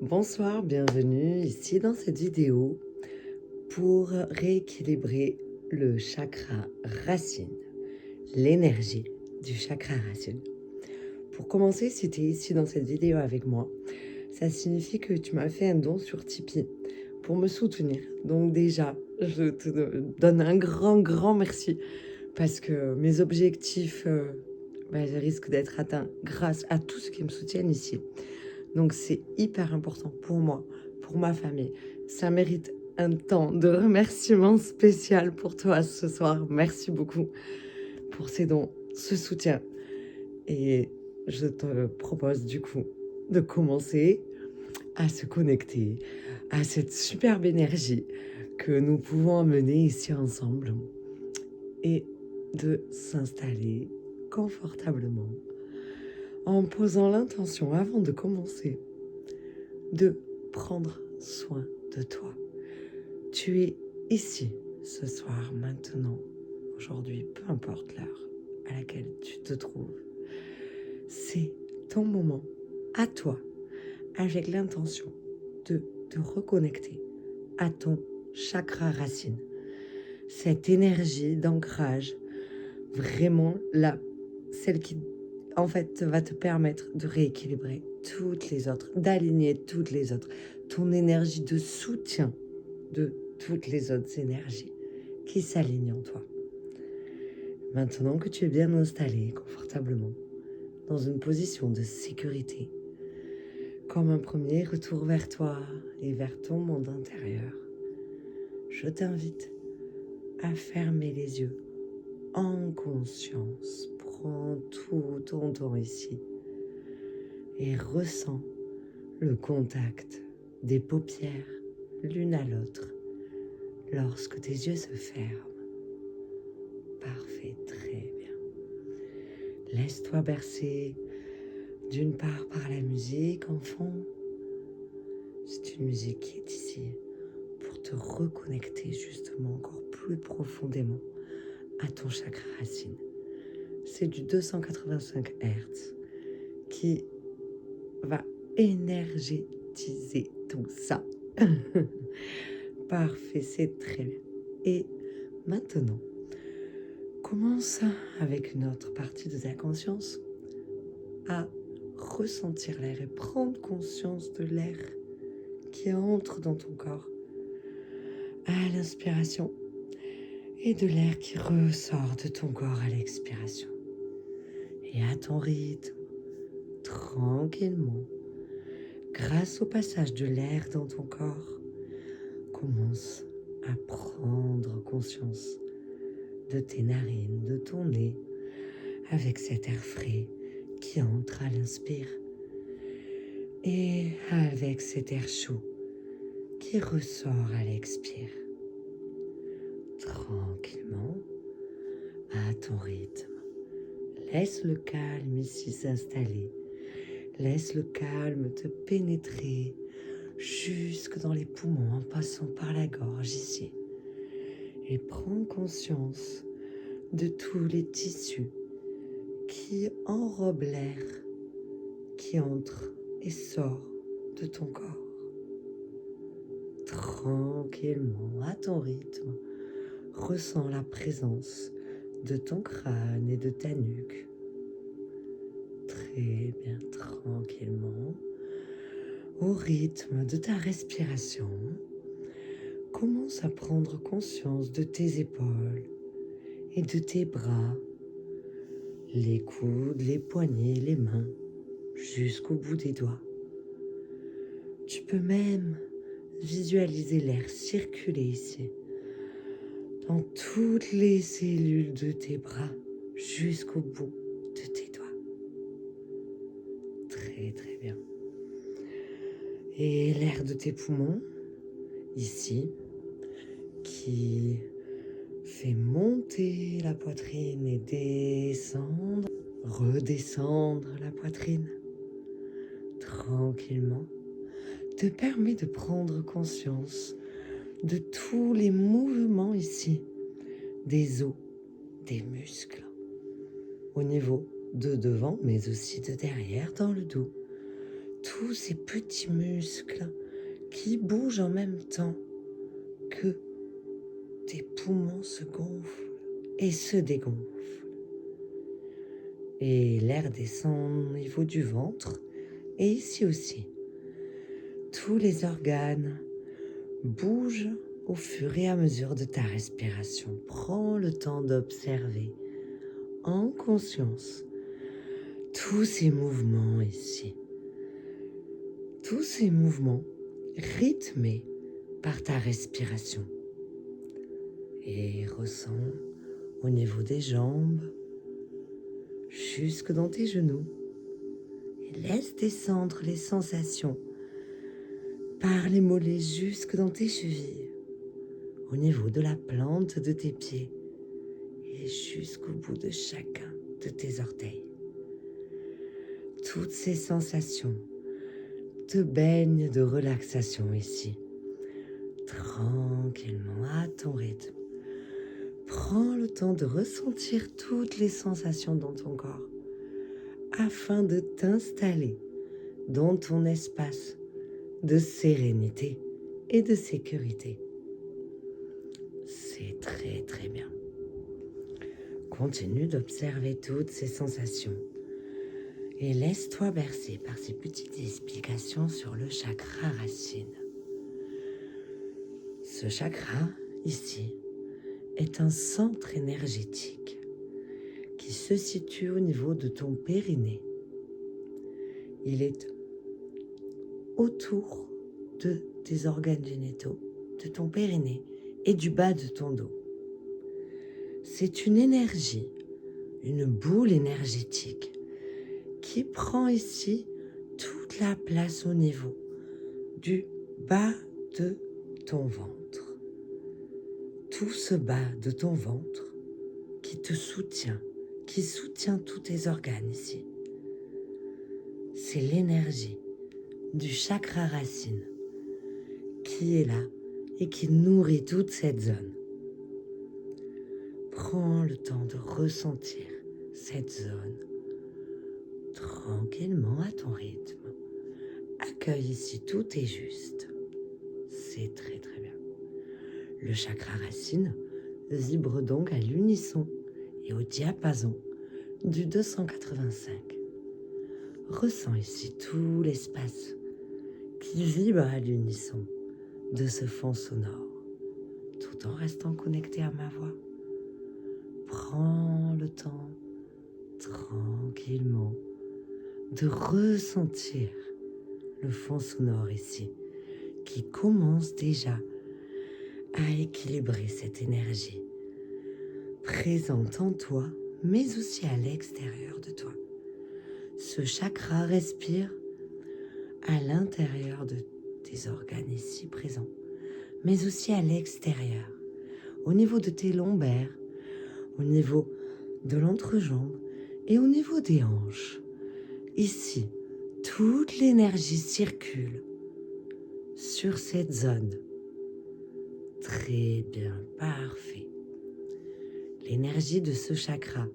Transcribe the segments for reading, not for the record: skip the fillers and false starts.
Bonsoir, bienvenue ici dans cette vidéo pour rééquilibrer le chakra racine, l'énergie du chakra racine. Pour commencer, si tu es ici dans cette vidéo avec moi, ça signifie que tu m'as fait un don sur Tipeee pour me soutenir. Donc déjà, je te donne un grand merci parce que mes objectifs risquent d'être atteints grâce à tous ceux qui me soutiennent ici. Donc c'est hyper important pour moi, pour ma famille. Ça mérite un temps de remerciement spécial pour toi ce soir. Merci beaucoup pour ces dons, ce soutien. Et je te propose du coup de commencer à se connecter à cette superbe énergie que nous pouvons mener ici ensemble et de s'installer confortablement en posant l'intention avant de commencer de prendre soin de toi. Tu es ici ce soir, maintenant, aujourd'hui, peu importe l'heure à laquelle tu te trouves. C'est ton moment à toi, avec l'intention de te reconnecter à ton chakra racine. Cette énergie d'ancrage, vraiment celle qui en fait va te permettre de rééquilibrer toutes les autres, d'aligner toutes les autres, ton énergie de soutien de toutes les autres énergies qui s'alignent en toi. Maintenant que tu es bien installé confortablement dans une position de sécurité, comme un premier retour vers toi et vers ton monde intérieur, je t'invite à fermer les yeux en conscience. Prends tout ton temps ici et ressens le contact des paupières l'une à l'autre lorsque tes yeux se ferment. Parfait, très bien. Laisse-toi bercer d'une part par la musique en fond. C'est une musique qui est ici pour te reconnecter justement encore plus profondément à ton chakra racine. C'est du 285 Hz qui va énergétiser tout ça. Parfait, c'est très bien. Et maintenant, commence avec une autre partie de ta conscience à ressentir l'air et prendre conscience de l'air qui entre dans ton corps à l'inspiration et de l'air qui ressort de ton corps à l'expiration. Et à ton rythme, tranquillement, grâce au passage de l'air dans ton corps, commence à prendre conscience de tes narines, de ton nez, avec cet air frais qui entre à l'inspire et avec cet air chaud qui ressort à l'expire. Tranquillement, à ton rythme. Laisse le calme ici s'installer. Laisse le calme te pénétrer jusque dans les poumons en passant par la gorge ici. Et prends conscience de tous les tissus qui enrobent l'air qui entre et sort de ton corps. Tranquillement, à ton rythme, ressens la présence de ton crâne et de ta nuque. Très bien, tranquillement, au rythme de ta respiration, commence à prendre conscience de tes épaules et de tes bras, les coudes, les poignets, les mains, jusqu'au bout des doigts. Tu peux même visualiser l'air circuler ici, dans toutes les cellules de tes bras, jusqu'au bout de tes doigts. Très très bien. Et l'air de tes poumons, ici, qui fait monter la poitrine et descendre, redescendre la poitrine, tranquillement, te permet de prendre conscience de tous les mouvements ici, des os, des muscles, au niveau de devant, mais aussi de derrière dans le dos. tous ces petits muscles qui bougent en même temps que tes poumons se gonflent et se dégonflent. Et l'air descend au niveau du ventre et ici aussi. Tous les organes bougent au fur et à mesure de ta respiration. Prends le temps d'observer en conscience tous ces mouvements ici. Tous ces mouvements rythmés par ta respiration. Et ressens au niveau des jambes, jusque dans tes genoux. Et laisse descendre les sensations par les mollets jusque dans tes chevilles, au niveau de la plante de tes pieds et jusqu'au bout de chacun de tes orteils. Toutes ces sensations te baignent de relaxation ici, tranquillement à ton rythme. Prends le temps de ressentir toutes les sensations dans ton corps afin de t'installer dans ton espace de sérénité et de sécurité. C'est très très bien. Continue d'observer toutes ces sensations et laisse-toi bercer par ces petites explications sur le chakra racine. Ce chakra, ici, est un centre énergétique qui se situe au niveau de ton périnée. Il est autour de tes organes génitaux, de ton périnée et du bas de ton dos. C'est une énergie, une boule énergétique qui prend ici toute la place au niveau du bas de ton ventre. Tout ce bas de ton ventre qui te soutient, qui soutient tous tes organes ici. C'est l'énergie du chakra racine qui est là et qui nourrit toute cette zone. Prends le temps de ressentir cette zone tranquillement à ton rythme. Accueille ici, tout est juste. C'est très très bien. Le chakra racine vibre donc à l'unisson et au diapason du 285. Ressens ici tout l'espace qui vibre à l'unisson de ce fond sonore, tout en restant connecté à ma voix. Prends le temps, tranquillement, de ressentir le fond sonore ici, qui commence déjà à équilibrer cette énergie présente en toi, mais aussi à l'extérieur de toi. Ce chakra respire à l'intérieur de tes organes ici présents, mais aussi à l'extérieur, au niveau de tes lombaires, au niveau de l'entrejambe et au niveau des hanches. Ici, toute l'énergie circule sur cette zone. Très bien, parfait. L'énergie de ce chakra,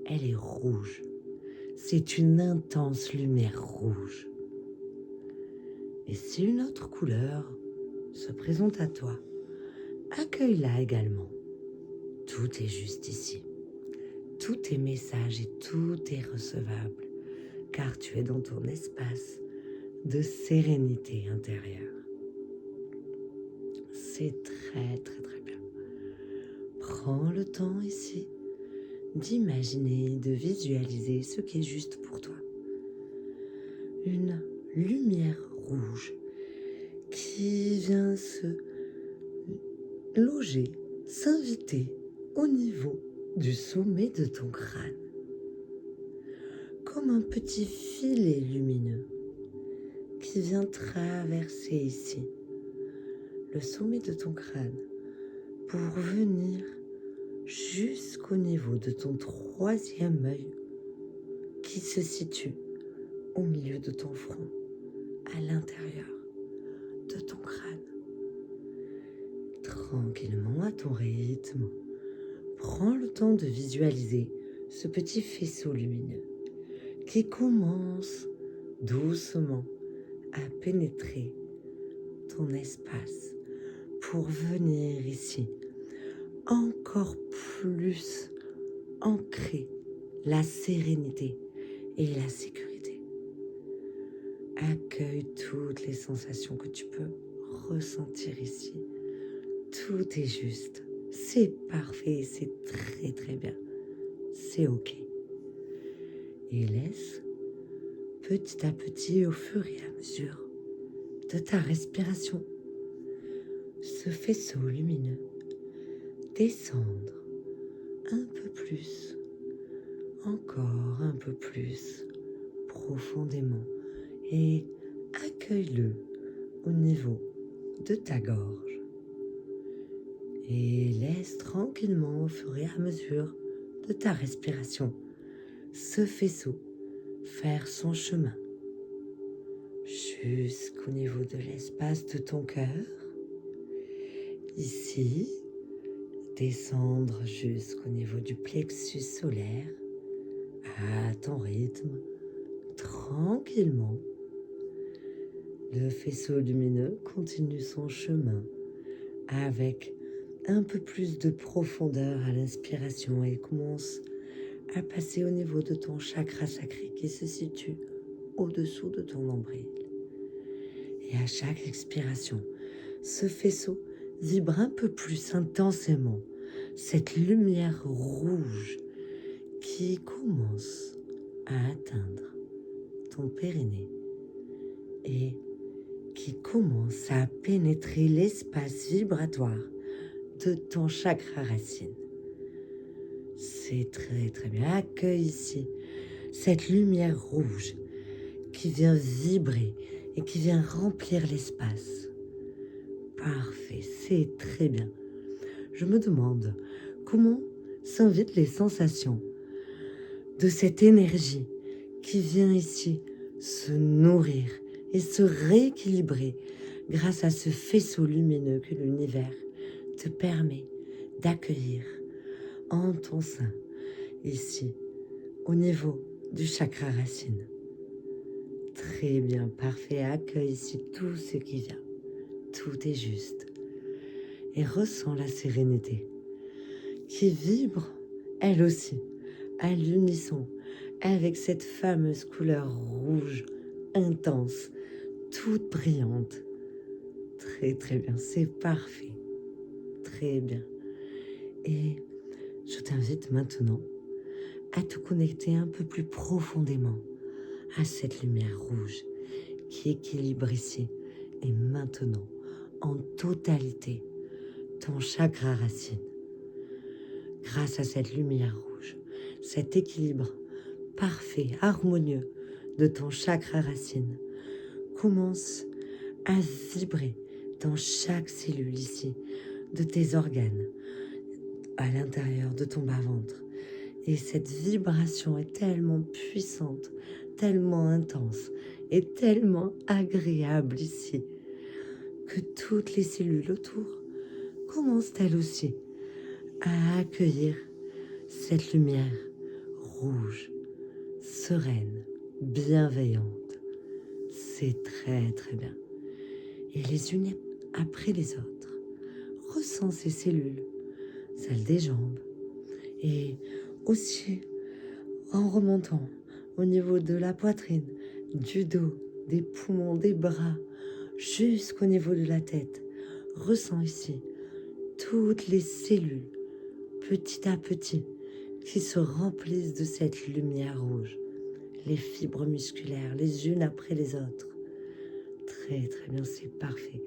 elle est rouge. C'est une intense lumière rouge. Et si une autre couleur se présente à toi, accueille-la également. Tout est juste ici. Tout est message et tout est recevable, car tu es dans ton espace de sérénité intérieure. C'est très très très bien. Prends le temps ici d'imaginer, de visualiser ce qui est juste pour toi. Une lumière rouge qui vient se loger, s'inviter au niveau du sommet de ton crâne, comme un petit filet lumineux qui vient traverser ici le sommet de ton crâne pour venir jusqu'au niveau de ton troisième œil qui se situe au milieu de ton front, à l'intérieur de ton crâne. Tranquillement à ton rythme, prends le temps de visualiser ce petit faisceau lumineux qui commence doucement à pénétrer ton espace pour venir ici encore plus ancrer la sérénité et la sécurité. Accueille toutes les sensations que tu peux ressentir ici. Tout est juste, c'est parfait, c'est très très bien, c'est ok. Et laisse petit à petit, au fur et à mesure de ta respiration, ce faisceau lumineux descendre un peu plus, encore un peu plus profondément et accueille-le au niveau de ta gorge. Et laisse tranquillement au fur et à mesure de ta respiration ce faisceau faire son chemin jusqu'au niveau de l'espace de ton cœur. Ici, descendre jusqu'au niveau du plexus solaire à ton rythme, tranquillement. Le faisceau lumineux continue son chemin avec un peu plus de profondeur à l'inspiration et commence à passer au niveau de ton chakra sacré qui se situe au-dessous de ton nombril. Et à chaque expiration, ce faisceau vibre un peu plus intensément, cette lumière rouge qui commence à atteindre ton périnée et qui commence à pénétrer l'espace vibratoire de ton chakra racine. C'est très très bien. Accueille ici cette lumière rouge qui vient vibrer et qui vient remplir l'espace. Parfait, c'est très bien. Je me demande comment s'invitent les sensations de cette énergie qui vient ici se nourrir et se rééquilibrer grâce à ce faisceau lumineux que l'univers te permet d'accueillir en ton sein, ici, au niveau du chakra racine. Très bien, parfait, accueille ici tout ce qui vient. Tout est juste. Et ressens la sérénité qui vibre, elle aussi, à l'unisson avec cette fameuse couleur rouge intense, toute brillante. Très très bien, c'est parfait. Très bien. Et je t'invite maintenant à te connecter un peu plus profondément à cette lumière rouge qui équilibre ici et maintenant en totalité ton chakra racine. Grâce à cette lumière rouge, cet équilibre parfait, harmonieux de ton chakra racine commence à vibrer dans chaque cellule ici de tes organes, à l'intérieur de ton bas-ventre. Et cette vibration est tellement puissante, tellement intense et tellement agréable ici que toutes les cellules autour commencent elles aussi à accueillir cette lumière rouge, sereine, bienveillante. C'est très très bien. Et les unes après les autres, ressens ces cellules, celles des jambes, et aussi en remontant au niveau de la poitrine, du dos, des poumons, des bras, jusqu'au niveau de la tête. Ressens ici toutes les cellules, petit à petit, qui se remplissent de cette lumière rouge. Les fibres musculaires, les unes après les autres. Très très bien, c'est parfait.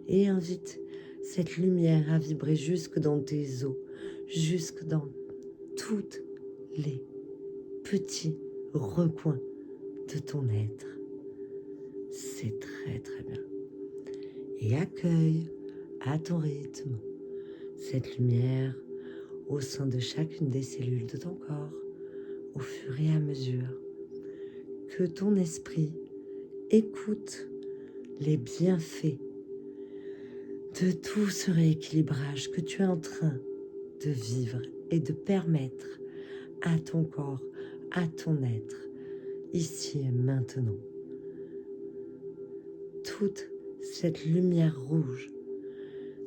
Et invite cette lumière à vibrer jusque dans tes os, jusque dans toutes les petits recoins de ton être. C'est très très bien. Et accueille à ton rythme cette lumière au sein de chacune des cellules de ton corps au fur et à mesure que ton esprit écoute les bienfaits de tout ce rééquilibrage que tu es en train de vivre et de permettre à ton corps, à ton être, ici et maintenant. toute cette lumière rouge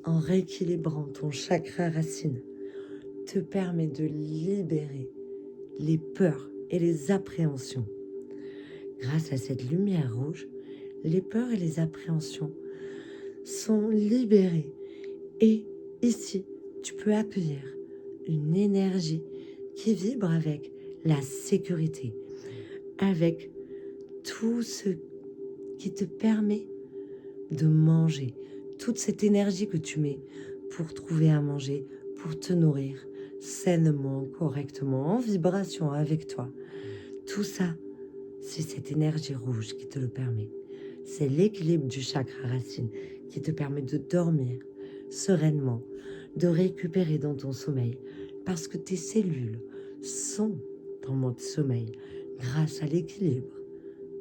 en rééquilibrant ton chakra racine te permet de libérer les peurs et les appréhensions. Grâce à cette lumière rouge, les peurs et les appréhensions sont libérées. Et ici, tu peux accueillir une énergie qui vibre avec la sécurité, avec tout ce qui te permet de manger, toute cette énergie que tu mets pour trouver à manger, pour te nourrir sainement, correctement, en vibration avec toi. Tout ça, c'est cette énergie rouge qui te le permet. C'est l'équilibre du chakra racine qui te permet de dormir sereinement, de récupérer dans ton sommeil, parce que tes cellules sont en mode sommeil grâce à l'équilibre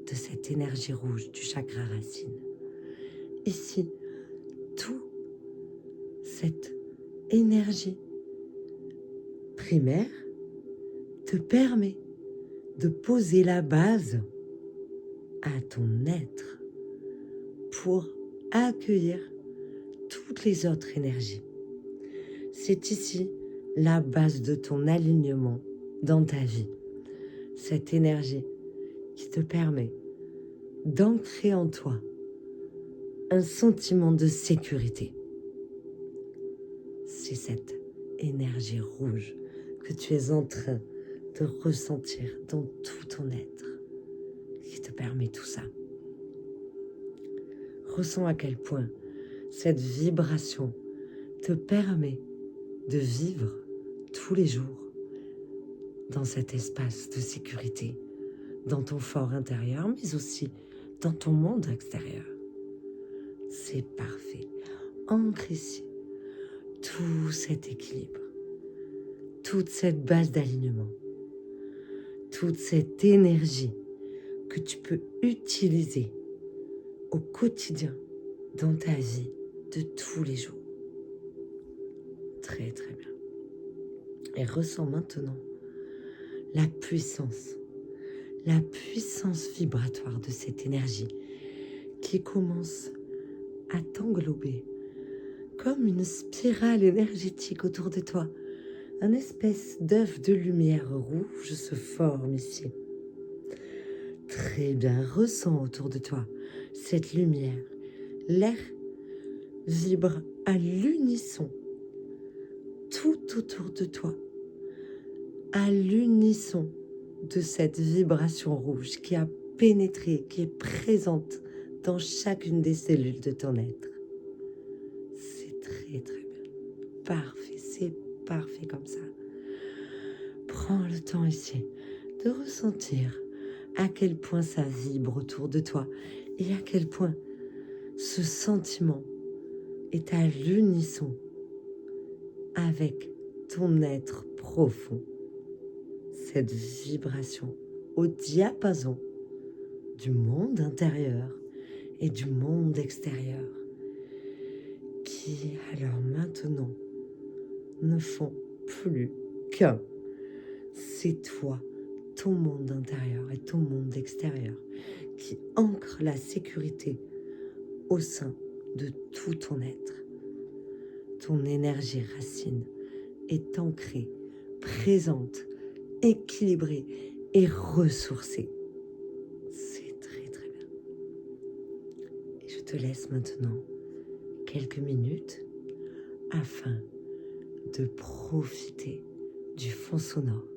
de cette énergie rouge du chakra racine. Ici, toute cette énergie primaire te permet de poser la base à ton être pour accueillir toutes les autres énergies. C'est ici la base de ton alignement dans ta vie. Cette énergie qui te permet d'ancrer en toi un sentiment de sécurité. C'est cette énergie rouge que tu es en train de ressentir dans tout ton être qui te permet tout ça. Ressens à quel point cette vibration te permet de vivre tous les jours dans cet espace de sécurité, dans ton fort intérieur, mais aussi dans ton monde extérieur. C'est parfait. Ancre ici tout cet équilibre, toute cette base d'alignement, toute cette énergie que tu peux utiliser au quotidien dans ta vie de tous les jours. Très très bien. Et ressens maintenant la puissance vibratoire de cette énergie qui commence à t'englober comme une spirale énergétique autour de toi. Un espèce d'œuf de lumière rouge se forme ici. Très bien, ressens autour de toi cette lumière. L'air vibre à l'unisson, tout autour de toi, à l'unisson de cette vibration rouge qui a pénétré, qui est présente dans chacune des cellules de ton être. C'est très très bien. Parfait, c'est parfait comme ça. Prends le temps ici de ressentir à quel point ça vibre autour de toi et à quel point ce sentiment est à l'unisson avec ton être profond. Cette vibration au diapason du monde intérieur et du monde extérieur qui alors maintenant ne font plus qu'un. C'est toi, ton monde intérieur et ton monde extérieur qui ancre la sécurité au sein de tout ton être. Ton énergie racine est ancrée, présente, équilibrée et ressourcée. C'est très très bien. Et je te laisse maintenant quelques minutes afin de profiter du fond sonore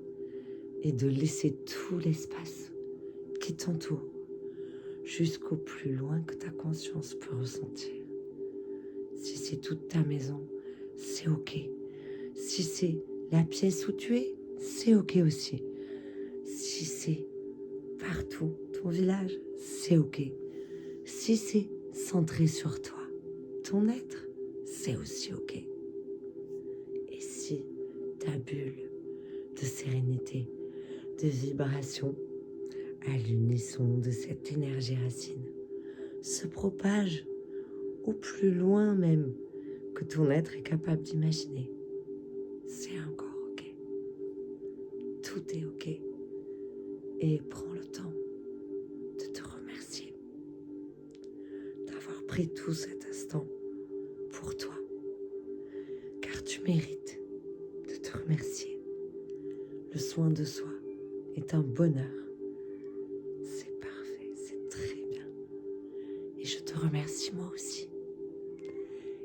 et de laisser tout l'espace qui t'entoure jusqu'au plus loin que ta conscience peut ressentir. Si c'est toute ta maison, c'est ok. Si c'est la pièce où tu es, c'est ok aussi. Si c'est partout, ton village, c'est ok. Si c'est centré sur toi, ton être, c'est aussi ok. Et si ta bulle de sérénité, de vibration, à l'unisson de cette énergie racine, se propage au plus loin même que ton être est capable d'imaginer, c'est encore ok. Tout est ok. Et prends le temps de te remercier d'avoir pris tout cet instant pour toi, car tu mérites de te remercier. Le soin de soi est un bonheur. C'est parfait, c'est très bien. Et je te remercie moi aussi.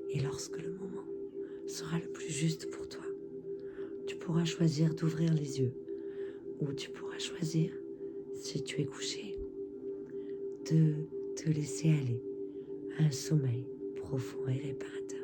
Et lorsque le moment sera le plus juste pour toi, tu pourras choisir d'ouvrir les yeux ou tu pourras choisir, si tu es couché, de te laisser aller à un sommeil profond et réparateur.